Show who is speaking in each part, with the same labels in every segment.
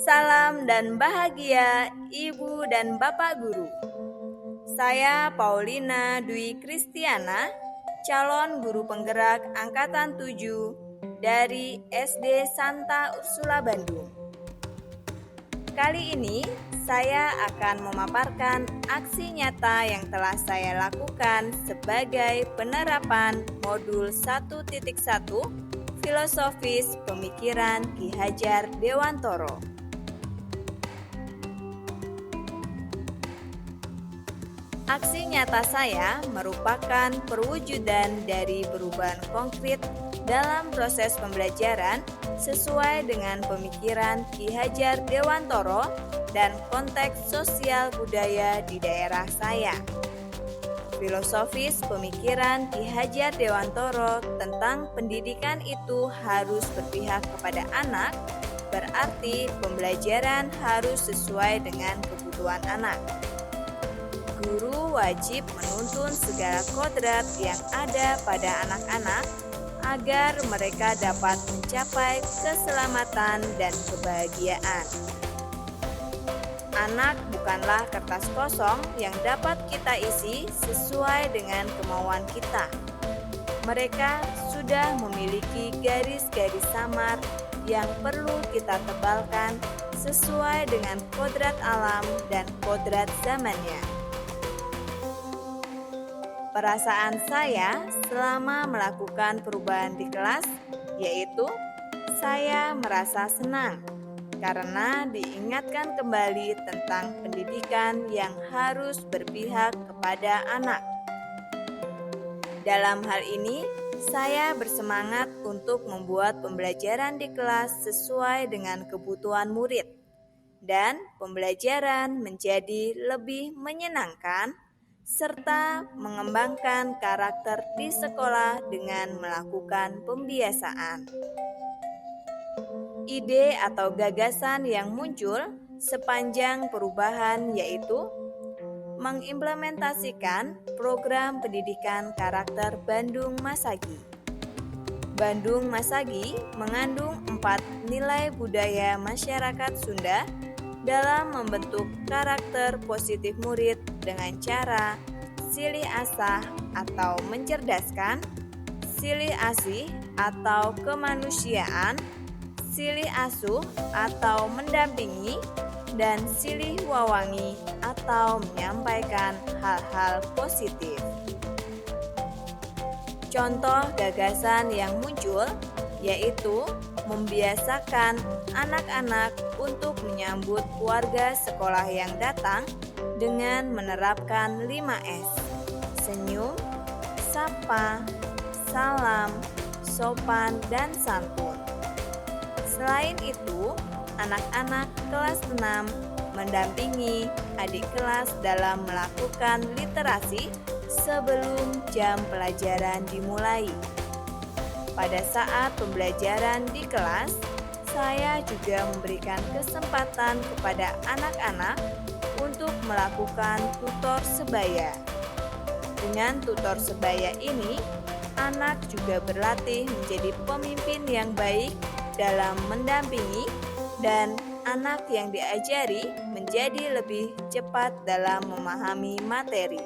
Speaker 1: Salam dan bahagia Ibu dan Bapak Guru. Saya Paulina Dwi Kristiana, calon guru penggerak Angkatan 7 dari SD Santa Ursula Bandung. Kali ini saya akan memaparkan aksi nyata yang telah saya lakukan sebagai penerapan modul 1.1 Filosofis Pemikiran Ki Hajar Dewantoro. Aksi nyata saya merupakan perwujudan dari perubahan konkret dalam proses pembelajaran sesuai dengan pemikiran Ki Hajar Dewantoro dan konteks sosial budaya di daerah saya. Filosofis pemikiran Ki Hajar Dewantoro tentang pendidikan itu harus berpihak kepada anak, berarti pembelajaran harus sesuai dengan kebutuhan anak. Guru wajib menuntun segala kodrat yang ada pada anak-anak agar mereka dapat mencapai keselamatan dan kebahagiaan. Anak bukanlah kertas kosong yang dapat kita isi sesuai dengan kemauan kita. Mereka sudah memiliki garis-garis samar yang perlu kita tebalkan sesuai dengan kodrat alam dan kodrat zamannya. Perasaan saya selama melakukan perubahan di kelas yaitu saya merasa senang karena diingatkan kembali tentang pendidikan yang harus berpihak kepada anak. Dalam hal ini, saya bersemangat untuk membuat pembelajaran di kelas sesuai dengan kebutuhan murid dan pembelajaran menjadi lebih menyenangkan serta mengembangkan karakter di sekolah dengan melakukan pembiasaan. Ide atau gagasan yang muncul sepanjang perubahan yaitu mengimplementasikan program pendidikan karakter Bandung Masagi. Bandung Masagi mengandung 4 nilai budaya masyarakat Sunda dalam membentuk karakter positif murid dengan cara silih asah atau mencerdaskan, silih asih atau kemanusiaan, silih asuh atau mendampingi, dan silih wawangi atau menyampaikan hal-hal positif. Contoh gagasan yang muncul yaitu membiasakan anak-anak untuk menyambut warga sekolah yang datang dengan menerapkan 5S: senyum, sapa, salam, sopan, dan santun. Selain itu, anak-anak kelas 6 mendampingi adik kelas dalam melakukan literasi sebelum jam pelajaran dimulai. Pada saat pembelajaran di kelas, saya juga memberikan kesempatan kepada anak-anak untuk melakukan tutor sebaya. Dengan tutor sebaya ini, anak juga berlatih menjadi pemimpin yang baik dalam mendampingi dan anak yang diajari menjadi lebih cepat dalam memahami materi.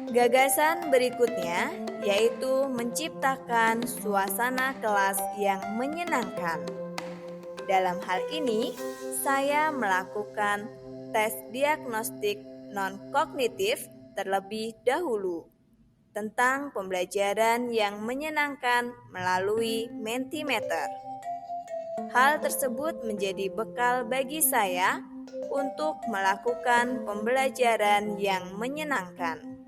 Speaker 1: Gagasan berikutnya yaitu menciptakan suasana kelas yang menyenangkan. Dalam hal ini, saya melakukan tes diagnostik non-kognitif terlebih dahulu tentang pembelajaran yang menyenangkan melalui Mentimeter. Hal tersebut menjadi bekal bagi saya untuk melakukan pembelajaran yang menyenangkan.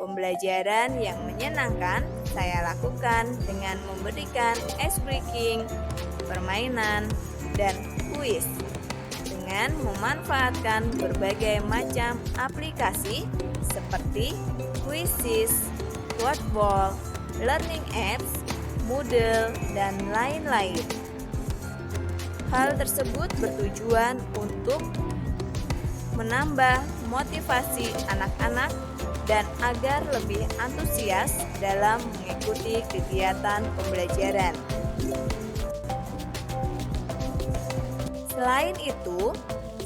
Speaker 1: Pembelajaran yang menyenangkan saya lakukan dengan memberikan ice breaking, permainan, dan kuis dengan memanfaatkan berbagai macam aplikasi seperti Quizizz, Wordball, Learning Apps, Moodle, dan lain-lain. Hal tersebut bertujuan untuk menambah motivasi anak-anak dan agar lebih antusias dalam mengikuti kegiatan pembelajaran. Selain itu,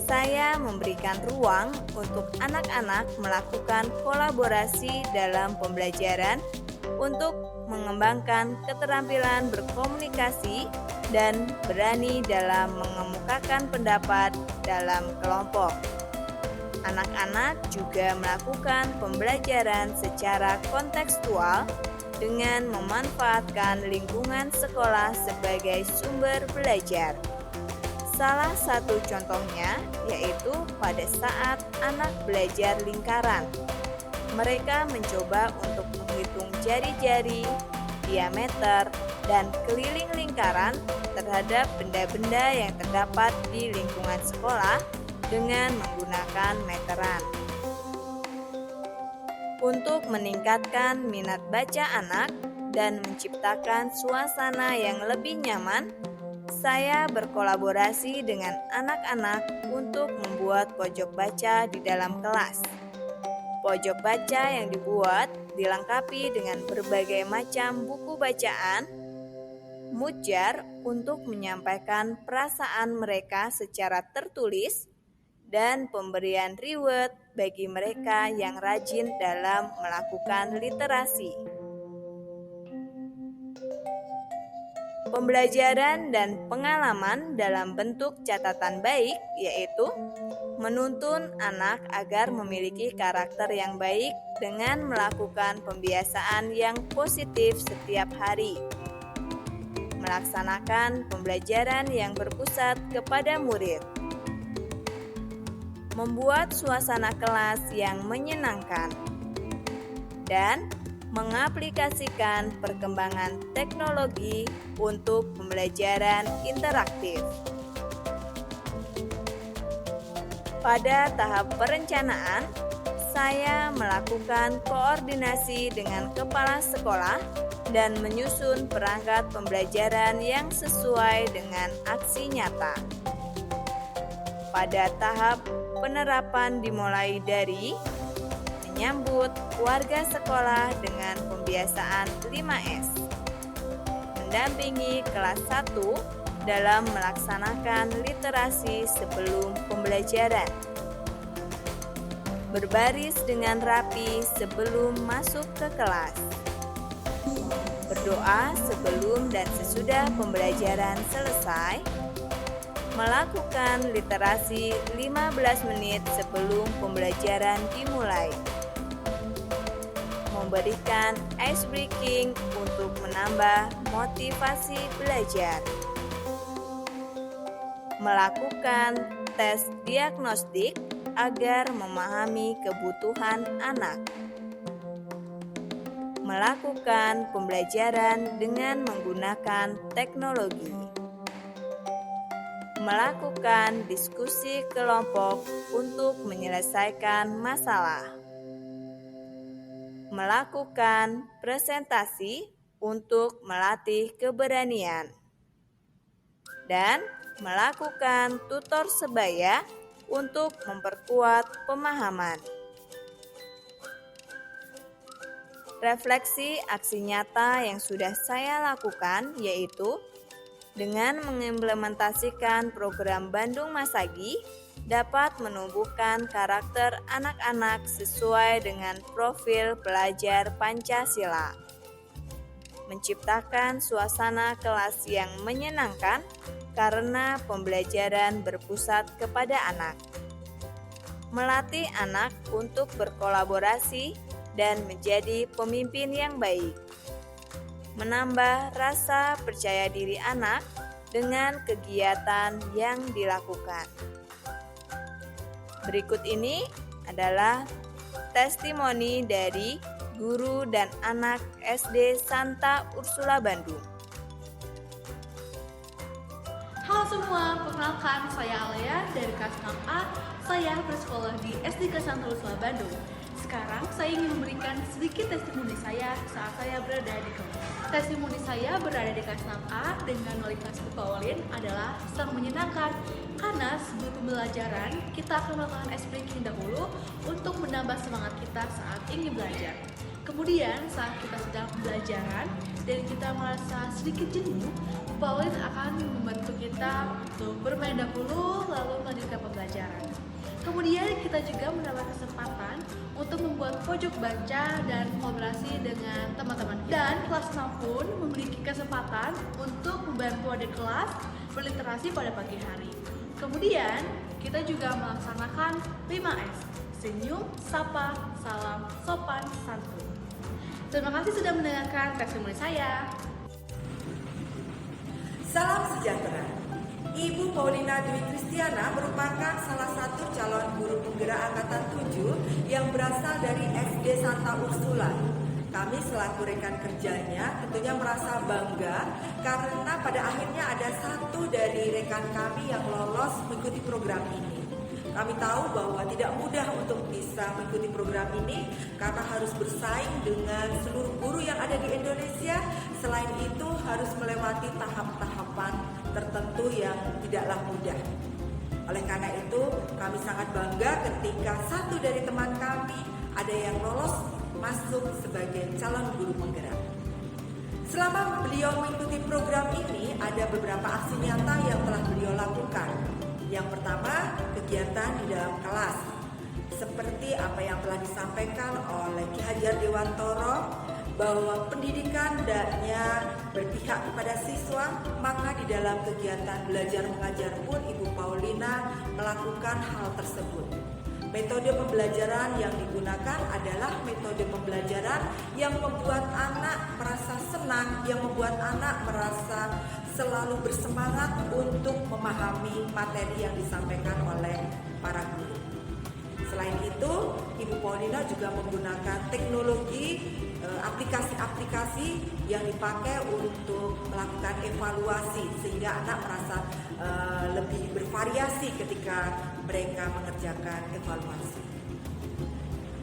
Speaker 1: saya memberikan ruang untuk anak-anak melakukan kolaborasi dalam pembelajaran untuk mengembangkan keterampilan berkomunikasi dan berani dalam mengemukakan pendapat dalam kelompok. Anak-anak juga melakukan pembelajaran secara kontekstual dengan memanfaatkan lingkungan sekolah sebagai sumber belajar. Salah satu contohnya yaitu pada saat anak belajar lingkaran. Mereka mencoba untuk menghitung jari-jari, diameter, dan keliling lingkaran terhadap benda-benda yang terdapat di lingkungan sekolah dengan menggunakan meteran. Untuk meningkatkan minat baca anak dan menciptakan suasana yang lebih nyaman, saya berkolaborasi dengan anak-anak untuk membuat pojok baca di dalam kelas. Pojok baca yang dibuat dilengkapi dengan berbagai macam buku bacaan, mood jar untuk menyampaikan perasaan mereka secara tertulis, dan pemberian reward bagi mereka yang rajin dalam melakukan literasi. Pembelajaran dan pengalaman dalam bentuk catatan baik yaitu menuntun anak agar memiliki karakter yang baik dengan melakukan pembiasaan yang positif setiap hari. Melaksanakan pembelajaran yang berpusat kepada murid. Membuat suasana kelas yang menyenangkan. Dan mengaplikasikan perkembangan teknologi untuk pembelajaran interaktif. Pada tahap perencanaan, saya melakukan koordinasi dengan kepala sekolah dan menyusun perangkat pembelajaran yang sesuai dengan aksi nyata. Pada tahap penerapan dimulai dari menyambut warga sekolah dengan pembiasaan 5S, mendampingi kelas 1 dalam melaksanakan literasi sebelum pembelajaran, berbaris dengan rapi sebelum masuk ke kelas, berdoa sebelum dan sesudah pembelajaran selesai, melakukan literasi 15 menit sebelum pembelajaran dimulai, memberikan ice breaking untuk menambah motivasi belajar, melakukan tes diagnostik agar memahami kebutuhan anak, melakukan pembelajaran dengan menggunakan teknologi, melakukan diskusi kelompok untuk menyelesaikan masalah, melakukan presentasi untuk melatih keberanian, dan melakukan tutor sebaya untuk memperkuat pemahaman. Refleksi aksi nyata yang sudah saya lakukan yaitu dengan mengimplementasikan program Bandung Masagi dapat menumbuhkan karakter anak-anak sesuai dengan profil pelajar Pancasila, menciptakan suasana kelas yang menyenangkan karena pembelajaran berpusat kepada anak, melatih anak untuk berkolaborasi dan menjadi pemimpin yang baik, menambah rasa percaya diri anak dengan kegiatan yang dilakukan. Berikut ini adalah testimoni dari guru dan anak SD Santa Ursula Bandung.
Speaker 2: Halo semua, perkenalkan saya Alea dari kelas 6A. Saya bersekolah di SD Santa Ursula Bandung. Sekarang saya ingin memberikan sedikit testimoni saya saat saya berada di kelas. Testimoni saya berada di kelas 6A dengan wali kelas Bapak Walin adalah sangat menyenangkan karena sebelum pembelajaran kita akan melakukan ice breaking dahulu untuk menambah semangat kita saat ingin belajar. Kemudian saat kita sedang pembelajaran dan kita merasa sedikit jenuh, Pauline akan membantu kita untuk bermain dahulu lalu melanjutkan pembelajaran. Kemudian kita juga mendapat kesempatan untuk membuat pojok baca dan kolaborasi dengan teman-teman. Dan kelas 6 pun memiliki kesempatan untuk membantu adik kelas berliterasi pada pagi hari. Kemudian kita juga melaksanakan 5S, senyum, sapa, salam, sopan, santun. Terima kasih sudah mendengarkan testimoni saya.
Speaker 3: Salam sejahtera. Ibu Paulina Dwi Kristiana merupakan salah satu calon guru penggerak angkatan 7 yang berasal dari SD Santa Ursula. Kami selaku rekan kerjanya tentunya merasa bangga karena pada akhirnya ada satu dari rekan kami yang lolos mengikuti program ini. Kami tahu bahwa tidak mudah untuk bisa mengikuti program ini karena harus bersaing dengan seluruh guru yang ada di Indonesia. Selain itu harus melewati tahap-tahapan tertentu yang tidaklah mudah. Oleh karena itu kami sangat bangga ketika satu dari teman kami ada yang lolos masuk sebagai calon guru penggerak. Selama beliau mengikuti program ini ada beberapa aksi nyata yang telah beliau lakukan. Yang pertama, kegiatan di dalam kelas. Seperti apa yang telah disampaikan oleh Ki Hajar Dewantoro, bahwa pendidikan hendaknya berpihak kepada siswa, maka di dalam kegiatan belajar mengajar pun Ibu Paulina melakukan hal tersebut. Metode pembelajaran yang digunakan adalah metode pembelajaran yang membuat anak merasa senang, yang membuat anak merasa selalu bersemangat untuk memahami materi yang disampaikan oleh para guru. Selain itu, Ibu Paulina juga menggunakan teknologi, aplikasi-aplikasi yang dipakai untuk melakukan evaluasi sehingga anak merasa lebih bervariasi ketika mereka mengerjakan evaluasi.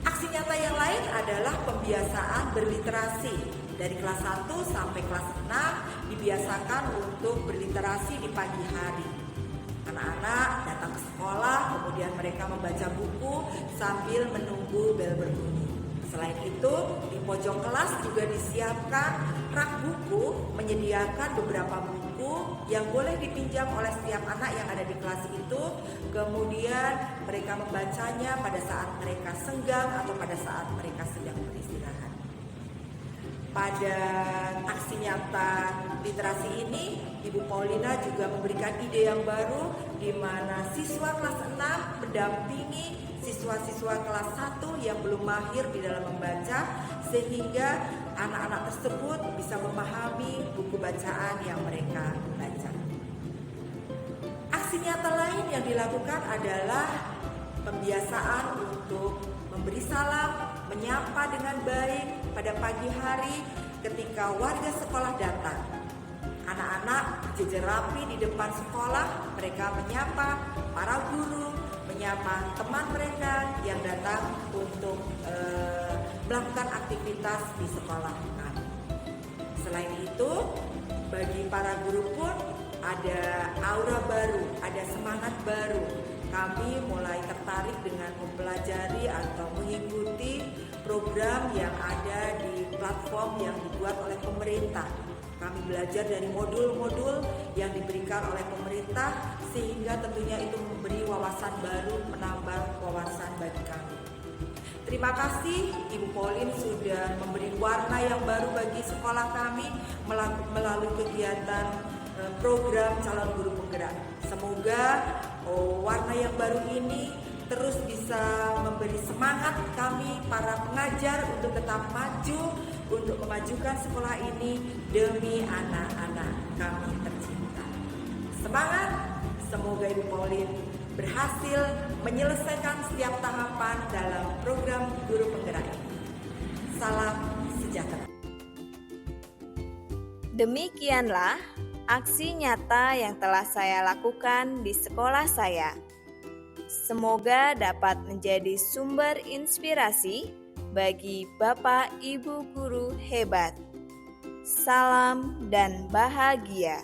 Speaker 3: Aksi nyata yang lain adalah pembiasaan berliterasi. Dari kelas 1 sampai kelas 6 dibiasakan untuk berliterasi di pagi hari. Anak-anak datang ke sekolah, kemudian mereka membaca buku sambil menunggu bel berbunyi. Selain itu, di pojok kelas juga disiapkan rak buku, menyediakan beberapa buku yang boleh dipinjam oleh setiap anak yang ada di kelas itu. Kemudian mereka membacanya pada saat mereka senggang atau pada saat mereka sedang beristirahat. Pada aksi nyata literasi ini, Ibu Paulina juga memberikan ide yang baru di mana siswa kelas 6 mendampingi siswa-siswa kelas 1 yang belum mahir di dalam membaca sehingga anak-anak tersebut bisa memahami buku bacaan yang mereka baca. Aksi nyata lain yang dilakukan adalah pembiasaan untuk memberi salam, menyapa dengan baik pada pagi hari ketika warga sekolah datang. Anak-anak berjejer rapi di depan sekolah, mereka menyapa para guru, menyapa teman mereka yang datang untuk melakukan aktivitas di sekolah kami. Selain itu, bagi para guru pun ada aura baru, ada semangat baru. Kami mulai tertarik dengan mempelajari atau mengikuti program yang ada di platform yang dibuat oleh pemerintah. Kami belajar dari modul-modul yang diberikan oleh pemerintah sehingga tentunya itu memberi wawasan baru, menambah wawasan bagi kami. Terima kasih Ibu Pauline sudah memberi warna yang baru bagi sekolah kami melalui kegiatan program calon guru penggerak. Semoga warna yang baru ini terus bisa memberi semangat kami para pengajar untuk tetap maju, untuk memajukan sekolah ini demi anak-anak kami tercinta. Semangat, semoga Ibu Pauline berhasil menyelesaikan setiap tahapan dalam program guru penggerak ini. Salam sejahtera.
Speaker 1: Demikianlah aksi nyata yang telah saya lakukan di sekolah saya. Semoga dapat menjadi sumber inspirasi bagi Bapak Ibu guru hebat. Salam dan bahagia.